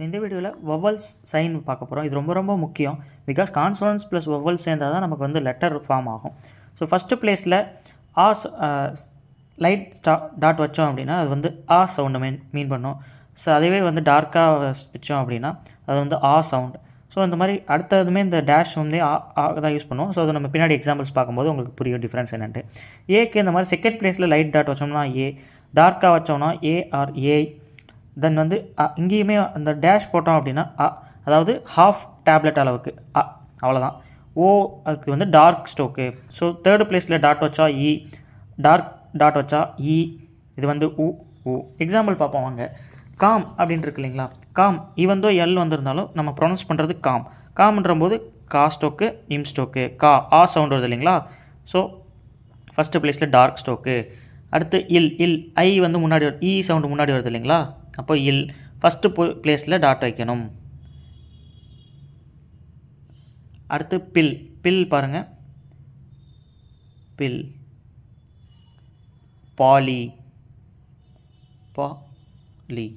இந்த வீடியோவில் vowels sign பார்க்க போகிறோம். இது ரொம்ப ரொம்ப முக்கியம். பிகாஸ் கான்சோனன்ட்ஸ் ப்ளஸ் வவல்ஸ் சேர்ந்தால் தான் நமக்கு வந்து லெட்டர் ஃபார்ம் ஆகும். ஸோ ஃபஸ்ட்டு ப்ளேஸில் ஆஸ் லைட் டாட் வச்சோம் அப்படின்னா அது வந்து ஆ சவுண்டு மீன் பண்ணும். ஸோ அதுவே வந்து டார்க்காக வச்சோம் அப்படின்னா அது வந்து ஆ சவுண்டு. ஸோ இந்த மாதிரி அடுத்ததுமே இந்த டேஷ் வந்து தான் யூஸ் பண்ணுவோம். ஸோ அது நம்ம பின்னாடி எக்ஸாம்பிள்ஸ் பார்க்கும்போது உங்களுக்கு புரியும் டிஃப்ரென்ஸ் என்னென்ட்டு. ஏக்கு இந்த மாதிரி செகண்ட் ப்ளேஸில் லைட் டாட் வச்சோம்னா ஏ, டார்க்காக வச்சோம்னா ஏ ஆர் ஏ. தென் வந்து இங்கேயுமே அந்த டேஷ் போட்டோம் அப்படின்னா அதாவது ஹாஃப் டேப்லெட் அளவுக்கு அவ்வளோதான். ஓ அதுக்கு வந்து டார்க் ஸ்டோக்கு. ஸோ தேர்டு ப்ளேஸில் டாட் வச்சா இ, டார்க் டாட் வச்சா இ, இது வந்து உ உ. எக்ஸாம்பிள் பார்ப்போம் வாங்க. காம் அப்படின்ட்டு இருக்கு இல்லைங்களா, காம் ஈவந்தோ எல் வந்திருந்தாலும் நம்ம ப்ரொனவுன்ஸ் பண்ணுறது காம். காம்ன்ற போது கா ஸ்டோக்கு, இம் ஸ்டோக்கு, கா ஆ சவுண்ட் வருது இல்லைங்களா. ஸோ ஃபஸ்ட்டு ப்ளேஸில் டார்க் ஸ்டோக்கு. அடுத்து இல் இல் ஐ வந்து முன்னாடி இ சவுண்டு முன்னாடி வருது இல்லைங்களா, அப்போ இல் ஃபஸ்ட்டு ப்ளேஸில் டாட் வைக்கணும். அடுத்து பில் பில் பாருங்கள், பில். பாலி பாலி